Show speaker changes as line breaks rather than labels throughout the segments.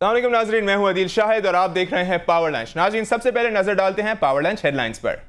अस्सलाम वालेकुम नाजरीन, मैं हूं अदील शाहिद और आप देख रहे हैं पावर लंच। नाजरीन, सबसे पहले नजर डालते हैं पावर लंच हेडलाइंस पर।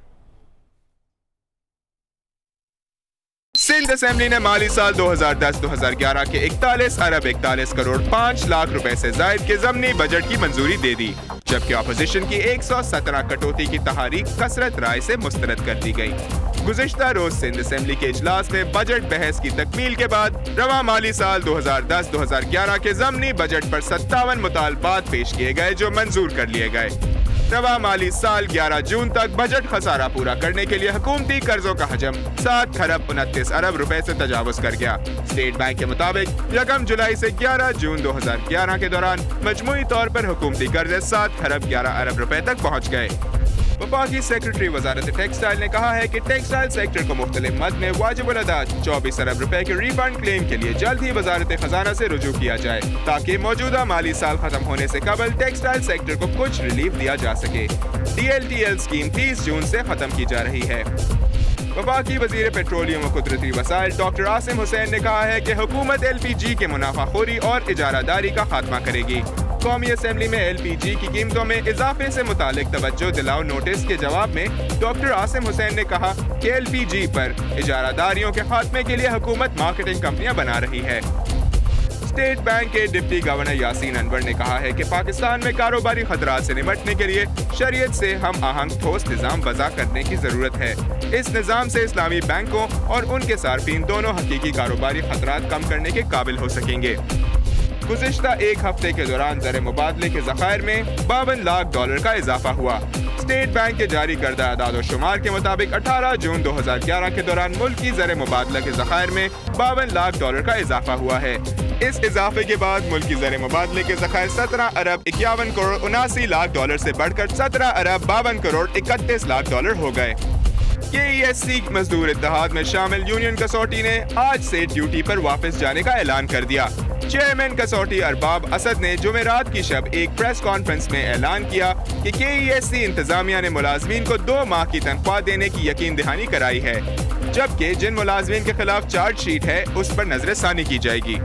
सिंध असेंबली ने माली साल 2010-2011 के 41 अरब 41 करोड़ 5 लाख रुपए से जायद के ज़मनी बजट की मंजूरी दे दी, जबकि अपोजिशन की 117 कटौती की तहरीक कसरत राय से मुस्तरद कर दी गई। गुज़िश्ता रोज सिंध असेंबली के इजलास में बजट बहस की तकमील के बाद रवा माली साल 2010-2011 के ज़मनी बजट पर 57 मुतालबात पेश किए गए जो मंजूर कर लिए गए। रवा माली साल 11 जून तक बजट खसारा पूरा करने के लिए हुकूमती कर्जों का हजम 7 खरब 29 अरब रुपए से तजावुज कर गया। स्टेट बैंक के मुताबिक 1 जुलाई से 11 जून 2011 के दौरान मजमूई तौर पर हुकूमती कर्जे 7 खरब 11 अरब रुपए तक पहुँच गए। वफाकी सेक्रेटरी वजारत टेक्सटाइल ने कहा है कि टेक्सटाइल सेक्टर को मुख्तलिफ मद में वाजिबुल अदा 24 अरब रुपए के रिफंड क्लेम के लिए जल्द ही वजारत खजाना से रुजू किया जाए, ताकि मौजूदा माली साल खत्म होने से कबल टेक्सटाइल सेक्टर को कुछ रिलीफ दिया जा सके। DLTL स्कीम 30 जून से खत्म की जा रही है। वफाकी वजीर पेट्रोलियम और कुदरती वसाइल डॉक्टर आसिम हुसैन ने कहा है कि हुकूमत LPG के मुनाफाखोरी और इजारादारी का खात्मा करेगी। कौमी असेंबली में LPG की कीमतों में इजाफे से मुतालिक तवज्जो दिलाओ नोटिस के जवाब में डॉक्टर आसिम हुसैन ने कहा कि LPG पर इजारादारियों के खात्मे के लिए हुकूमत मार्केटिंग कंपनियां बना रही है। स्टेट बैंक के डिप्टी गवर्नर यासीन अनवर ने कहा है कि पाकिस्तान में कारोबारी खतरात से निपटने के लिए शरीयत से हम आहंग ठोस निज़ाम वज़ा करने की ज़रूरत है। इस निज़ाम से इस्लामी बैंकों और उनके सार्फिन दोनों हकीकी कारोबारी खतरात कम करने के काबिल हो सकेंगे। गुज़िश्ता एक हफ्ते के दौरान ज़र मुबादले के ज़खायर में $52 लाख का इजाफा हुआ। स्टेट बैंक के जारी करदा अदाद शुमार के मुताबिक 18 जून 2011 के दौरान मुल्की ज़र मुबादला के ज़खायर में $52 लाख का इजाफा हुआ है। इस इजाफे के बाद मुल्की ज़र मुबादले के ज़खायर 17 अरब 51 करोड़ 79 लाख से बढ़कर 17 अरब 52 करोड़ 31 लाख हो गए। KESC मजदूर इत्तेहाद में शामिल यूनियन कसौटी ने आज से ड्यूटी पर वापस जाने का ऐलान कर दिया। चेयरमैन कसौटी अरबाब असद ने जुमेरात की शब एक प्रेस कॉन्फ्रेंस में ऐलान किया कि KESC इंतजामिया ने मुलाजमीन को 2 माह की तनख्वाह देने की यकीन दहानी कराई है, जबकि जिन मुलाजमीन के खिलाफ चार्जशीट है उस पर नजरसानी की जाएगी।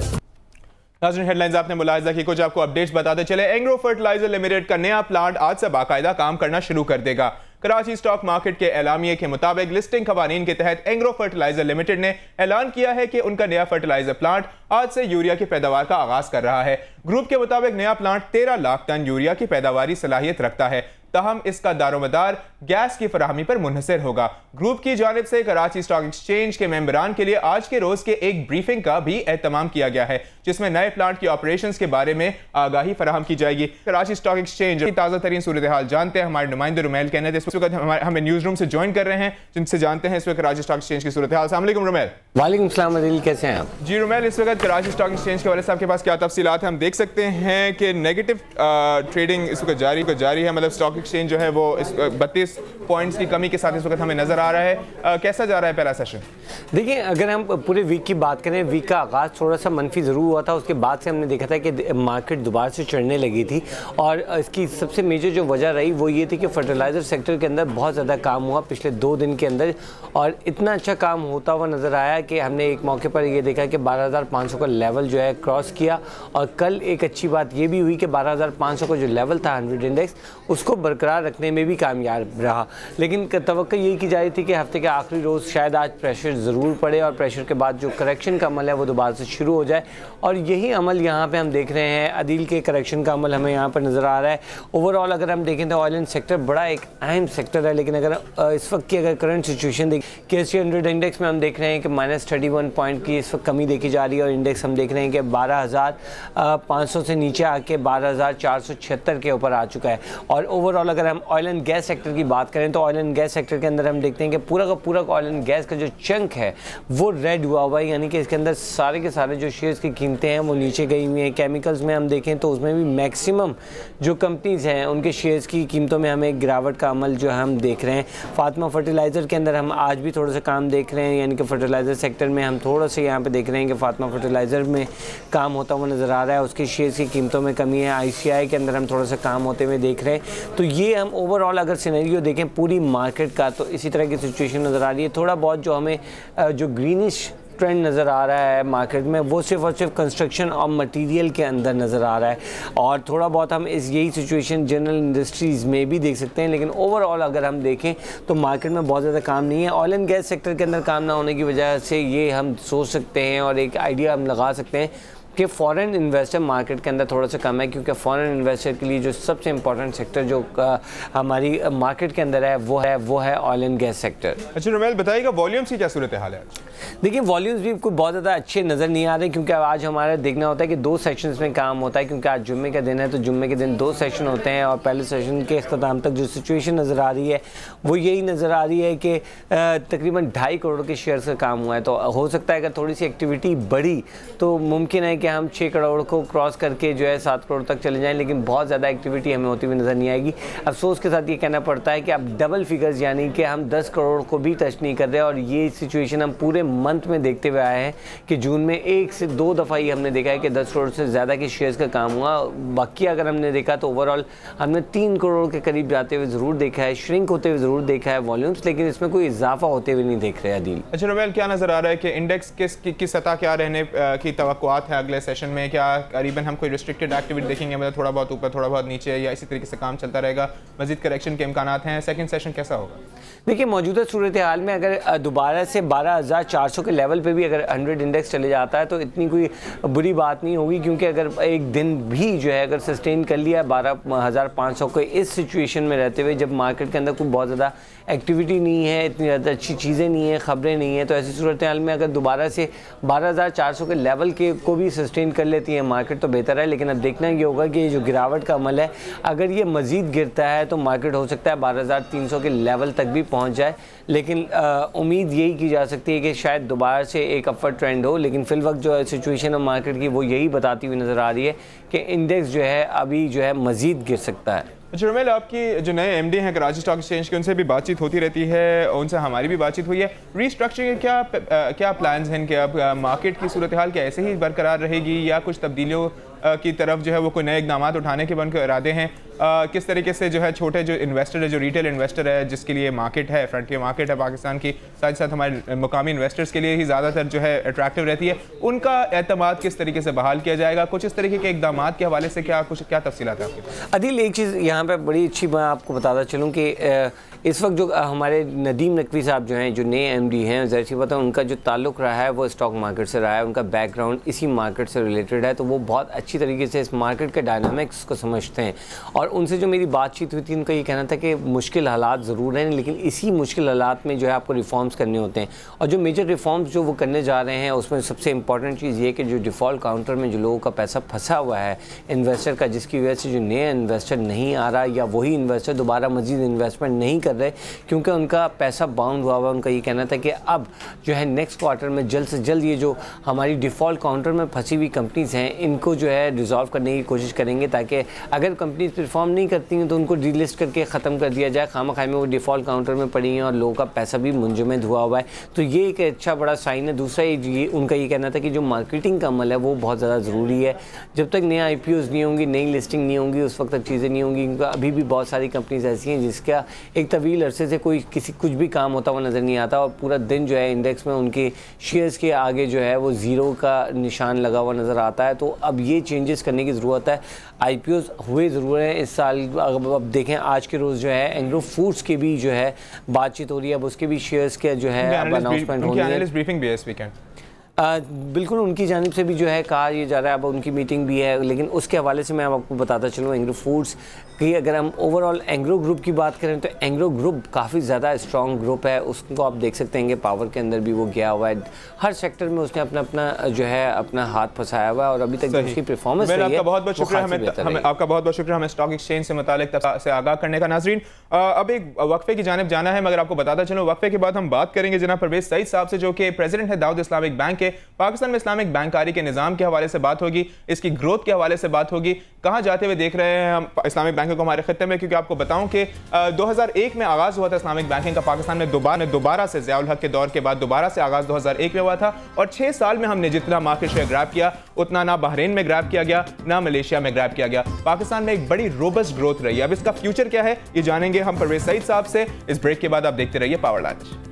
नाज़रीन, हेडलाइंस आपने मुलाहिजा की, कुछ आपको अपडेट्स बताते चले। एंग्रो फर्टिलाइजर लिमिटेड का नया प्लांट आज से बाकायदा काम करना शुरू कर देगा। कराची स्टॉक मार्केट के एलामिये के मुताबिक लिस्टिंग कवानीन के तहत एंग्रो फर्टिलाइजर लिमिटेड ने ऐलान किया है कि उनका नया फर्टिलाइजर प्लांट आज से यूरिया की पैदावार का आगाज कर रहा है। ग्रुप के मुताबिक नया प्लांट 13 लाख टन यूरिया की पैदावारी सलाहियत रखता है, ताहम इसका दारोमदार गैस की फराहमी पर मुनहसर होगा। ग्रुप की जानिब से कराची स्टॉक एक्सचेंज के मेंबरान के लिए आज के रोज के एक ब्रीफिंग का भी एहतमाम किया गया है, जिसमें नए प्लांट की ऑपरेशंस के बारे में आगाही फराहम की जाएगी। कराची स्टॉक एक्सचेंज की ताज़ा तरीन सूरत हाल जानते हैं हमारे नुमाइंदे रुमैल कहने इस वक्त हमें न्यूज रूम से ज्वाइन कर रहे हैं, जिनसे जानते हैं इस वक्त कराची स्टॉक एक्सचेंज की सूरत हाल। अस्सलाम वालेकुम रुमैल।
वालेकुम सलाम अदील, कैसे हैं आप? जी
रुमैल, इस वक्त कराची स्टॉक एक्सचेंज के वाले साहब के पास क्या तफसीलात हैं? हम देख सकते हैं कि नेगेटिव ट्रेडिंग इस वक्त जारी है, मतलब स्टॉक एक्सचेंज जो है वो 32 पॉइंट्स की कमी के साथ इस वक्त हमें नजर आ रहा है। कैसा जा रहा है पहला सेशन?
देखिए, अगर हम पूरे वीक की बात करें, वीक का आगाज़ थोड़ा सा मनफी ज़रूर हुआ था, उसके बाद से हमने देखा था कि मार्केट दोबारा से चढ़ने लगी थी और इसकी सबसे मेजर जो वजह रही वो ये थी कि फर्टिलाइज़र सेक्टर के अंदर बहुत ज़्यादा काम हुआ पिछले 2 दिन के अंदर, और इतना अच्छा काम होता हुआ नज़र आया कि हमने एक मौके पर ये देखा कि 12,500 का लेवल जो है क्रॉस किया। और कल एक अच्छी बात ये भी हुई कि 12,500 का जो लेवल था 100 इंडेक्स, उसको बरकरार रखने में भी कामयाब रहा। लेकिन तवक्को यही की जा रही थी कि हफ्ते के आखिरी रोज़ शायद आज प्रेशर ज़रूर पड़े और प्रेशर के बाद जो करेक्शन का अमल है वो दोबारा से शुरू हो जाए, और यही अमल यहाँ पे हम देख रहे हैं। अदील के करेक्शन का अमल हमें यहाँ पर नज़र आ रहा है। ओवरऑल अगर हम देखें तो ऑयल एंड सेक्टर बड़ा एक अहम सेक्टर है, लेकिन अगर इस वक्त की अगर करंट सिचुएशन देखें, KSE 100 इंडेक्स में हम देख रहे हैं कि -31 पॉइंट की इस वक्त कमी देखी जा रही है, और इंडेक्स हम देख रहे हैं कि 12,500 से नीचे आके 12,476 के ऊपर आ चुका है। और ओवरऑल अगर हम ऑयल एंड गैस सेक्टर की बात करें तो ऑयल एंड गैस सेक्टर के अंदर हम देखते हैं कि पूरा का पूरा ऑयल एंड गैस का जो चंक है वो रेड हुआ हुआ है, यानी कि इसके अंदर सारे के सारे जो शेयर्स की कीमतें हैं वो नीचे गई हुई हैं। केमिकल्स में हम देखें तो उसमें भी मैक्सिमम जो कंपनीज़ हैं उनके शेयर्स की कीमतों में हमें गिरावट का अमल जो हम देख रहे हैं। फातिमा फर्टिलाइज़र के अंदर हम आज भी थोड़ा सा काम देख रहे हैं, यानी कि फर्टिलाइज़र सेक्टर में हम थोड़ा सा यहाँ पे देख रहे हैं कि फातिमा फर्टिलाइज़र में काम होता हुआ नज़र आ रहा है, उसके शेयर्स की कीमतों में कमी है। ICI के अंदर हम थोड़ा सा काम होते हुए देख रहे हैं। तो ये हम ओवरऑल अगर सिनेरियो देखें पूरी मार्केट का तो इसी तरह की सिचुएशन नज़र आ रही है। थोड़ा बहुत जो हमें जो ग्रीनिश ट्रेंड नज़र आ रहा है मार्केट में वो सिर्फ और सिर्फ कंस्ट्रक्शन और मटेरियल के अंदर नज़र आ रहा है, और थोड़ा बहुत हम यही सिचुएशन जनरल इंडस्ट्रीज़ में भी देख सकते हैं। लेकिन ओवरऑल अगर हम देखें तो मार्केट में बहुत ज़्यादा काम नहीं है। ऑयल एंड गैस सेक्टर के अंदर काम ना होने की वजह से ये हम सोच सकते हैं और एक आइडिया हम लगा सकते हैं कि फॉरेन इन्वेस्टर मार्केट के अंदर थोड़ा सा कम है, क्योंकि फॉरेन इन्वेस्टर के लिए जो सबसे इम्पोर्टेंट सेक्टर जो हमारी मार्केट के अंदर है वो है ऑयल एंड गैस सेक्टर।
अच्छा रुमेल, बताइएगा वॉल्यूम्स की क्या सूरत हाल है?
देखिए वॉल्यूम्स भी कोई बहुत ज़्यादा अच्छे नज़र नहीं आ रहे, क्योंकि आज हमारा देखना होता है कि 2 सेशंस में काम होता है, क्योंकि आज जुम्मे का दिन है तो जुम्मे के दिन 2 सेशन होते हैं, और पहले सेशन के अख्ताम तक जो सिचुएशन नज़र आ रही है वो यही नज़र आ रही है कि तकरीबन 2.5 करोड़ के शेयर्स का काम हुआ है। तो हो सकता है अगर थोड़ी सी एक्टिविटी बढ़ी तो मुमकिन है कि हम 6 करोड़ को क्रॉस करके जो है 7 करोड़ तक चले जाएँ, लेकिन बहुत ज़्यादा एक्टिविटी हमें होती हुई नज़र नहीं आएगी। अफसोस के साथ ये कहना पड़ता है कि अब डबल फिगर्स यानी कि हम 10 करोड़ को भी टच नहीं कर रहे, और ये सिचुएशन हम पूरे मंथ में देखते हुए आए हैं कि जून में 1 से 2 दफ़ा ही हमने देखा है कि 10 करोड़ से ज़्यादा के शेयर्स का काम हुआ। बाकी अगर हमने देखा तो ओवरऑल हमने 3 करोड़ के करीब जाते हुए ज़रूर देखा है, श्रिंक होते हुए ज़रूर देखा है वॉल्यूम्स, लेकिन इसमें कोई इजाफा होते हुए नहीं देख रहे अदील।
अच्छा रुमेल, क्या नज़र आ रहा है कि इंडेक्स की सतह क्या रहने की तवक्कुआत है अगले सेशन में? क्या करीबन हम कोई रिस्ट्रिक्टेड एक्टिविटी देखेंगे, मतलब थोड़ा बहुत ऊपर थोड़ा बहुत नीचे, या इसी तरीके से काम चलता रहेगा? मजीद करेक्शन के इम्कानात हैं? सेकंड सेशन कैसा होगा?
देखिए मौजूदा सूरत हाल में अगर दोबारा से 12,400 के लेवल पे भी अगर 100 इंडेक्स चले जाता है तो इतनी कोई बुरी बात नहीं होगी, क्योंकि अगर एक दिन भी जो है अगर सस्टेन कर लिया 12,500 को इस सिचुएशन में रहते हुए, जब मार्केट के अंदर कोई बहुत ज़्यादा एक्टिविटी नहीं है, इतनी ज़्यादा अच्छी चीज़ें नहीं हैं, ख़बरें नहीं हैं, तो ऐसी सूरत हाल में अगर दोबारा से 12,400 के लेवल के को भी सस्टेन कर लेती है मार्केट तो बेहतर है। लेकिन अब देखना ये होगा कि ये जो गिरावट का अमल है अगर ये मज़ीद गिरता है तो मार्केट हो सकता है 12,300 के लेवल तक भी पहुंच जाए, लेकिन उम्मीद यही की जा सकती है कि शायद दोबारा से एक अपवर्ड ट्रेंड हो। लेकिन फिल वक्त जो सिचुएशन है मार्केट की वो यही बताती हुई नज़र आ रही है कि इंडेक्स जो है अभी जो है मज़ीद गिर सकता है।
अच्छा रुमेल, आपकी जो नए एमडी हैं कराची स्टॉक एक्सचेंज के, उनसे भी बातचीत होती रहती है, उनसे हमारी भी बातचीत हुई है। रीस्ट्रक्चरिंग के क्या प्लान्स हैं? कि अब मार्केट की सूरत हाल क्या ऐसे ही बरकरार रहेगी, या कुछ तब्दीलियों की तरफ जो है वो कोई नए इकदाम उठाने के बन के इरादे हैं? किस तरीके से जो है छोटे जो इन्वेस्टर है, जो रिटेल इन्वेस्टर है, जिसके लिए मार्केट है, फ्रंटियर मार्केट है पाकिस्तान की, साथ साथ हमारे मुकामी इन्वेस्टर्स के लिए ही ज़्यादातर जो है अट्रैक्टिव रहती है, उनका एतमाद किस तरीके से बहाल किया जाएगा? कुछ इस तरीके के इकदाम के हवाले से क्या तफसीलात है आपके पास?
अदील, एक चीज़ यहाँ पर बड़ी अच्छी मैं आपको बताता चलूँ कि इस वक्त जो हमारे नदीम नकवी साहब जो हैं, जो नए एमडी हैं, ज़ाहिर सी बात है उनका जो ताल्लुक़ रहा है वो स्टॉक मार्केट से रहा है, उनका बैकग्राउंड इसी मार्केट से रिलेटेड है, तो वो बहुत अच्छी तरीके से इस मार्केट के डायनामिक्स को समझते हैं। और उनसे जो मेरी बातचीत हुई थी उनका ये कहना था कि मुश्किल हालात ज़रूर हैं, लेकिन इसी मुश्किल हालात में जो है आपको रिफॉर्म्स करने होते हैं, और जो मेजर रिफॉर्म्स जो वो करने जा रहे हैं उसमें सबसे इंपॉर्टेंट चीज़ ये कि जो डिफ़ॉल्ट काउंटर में जो लोगों का पैसा फंसा हुआ है इन्वेस्टर का, जिसकी वजह से जो नया इन्वेस्टर नहीं आ रहा या वही इन्वेस्टर दोबारा मज़ीद इन्वेस्टमेंट नहीं कर रहे क्योंकि उनका पैसा बाउंड हुआ हुआ, उनका ये कहना था कि अब जो है नेक्स्ट क्वार्टर में जल्द से जल्द ये जो हमारी डिफ़ॉल्ट काउंटर में फंसी हुई कंपनीज़ हैं इनको जो है रिजॉल्व करने की कोशिश करेंगे, ताकि अगर कंपनीज परफॉर्म नहीं करती हैं तो उनको डीलिस्ट करके ख़त्म कर दिया जाए। खामखाई में वो डिफ़ॉल्ट काउंटर में पड़ी हैं और लोगों का पैसा भी मुंजमद हुआ हुआ है, तो ये एक अच्छा बड़ा साइन है। दूसरा ये उनका ये कहना था कि जो मार्केटिंग का अमल है वो बहुत ज़्यादा ज़रूरी है। जब तक नया IPOs नहीं होंगी, नई लिस्टिंग नहीं होंगी, उस वक्त तक चीज़ें नहीं होंगी, क्योंकि अभी भी बहुत सारी कंपनीज ऐसी हैं जिसका एक तवील अरसे से कुछ भी काम होता हुआ नज़र नहीं आता, और पूरा दिन जो है इंडेक्स में उनके शेयर्स के आगे जो है वो ज़ीरो का निशान लगा हुआ नज़र आता है। तो अब ये चेंजेस करने की ज़रूरत है। IPOs हुए ज़रूर हैं इस साल। अब देखें आज के रोज़ जो है एंग्रो फूड्स के भी जो है बातचीत हो रही है, अब उसके भी शेयर्स के जो है अनाउंसमेंट हो रही है। बिल्कुल उनकी जानिब से भी जो है कहा ये जा रहा है, अब उनकी मीटिंग भी है, लेकिन उसके हवाले से मैं आपको बताता चलूँ एंग्रो फूड्स कि अगर हम ओवरऑल एंग्रो ग्रुप की बात करें तो एंग्रो ग्रुप काफ़ी ज़्यादा स्ट्रॉन्ग ग्रुप है। उसको आप देख सकते हैं कि पावर के अंदर भी वो गया हुआ है, हर सेक्टर में उसने अपना अपना जो है अपना हाथ फंसाया हुआ है, और अभी तक उसकी परफॉर्मेंस
आपका बहुत बहुत शुक्रिया हमें स्टॉक एक्सचेंज से मुतालिक से आगाह करने का। नाजरीन, अब एक वक्फे की जानिब जाना है, मगर आपको बताता चलूँ वक्फे के बाद हम बात करेंगे जनाब परवेज सईद साहब से, जो कि प्रेसिडेंट है दाऊद इस्लामिक बैंक के। पाकिस्तान में इस्लामिक बैंकारी के निज़ाम के हवाले से बात होगी, इसकी ग्रोथ के हवाले से बात होगी, कहाँ जाते हुए देख रहे हैं हम इस्लामिक बैंकों को हमारे खत्ते में। क्योंकि आपको बताऊं कि 2001 में आगाज हुआ था इस्लामिक बैंकिंग का पाकिस्तान में, दोबारा से ज़ियाउल हक के दौर के बाद दोबारा से आगाज 2001 में हुआ था, और 6 साल में हमने जितना मार्केट शेयर ग्रैब किया उतना ना बहरीन में ग्रैब किया गया, ना मलेशिया में ग्रैब किया गया। पाकिस्तान में एक बड़ी रोबस्ट ग्रोथ रही है। अब इसका फ्यूचर क्या है ये जानेंगे हम परवेज सईद साहब से इस ब्रेक के बाद। आप देखते रहिए पावर लंच।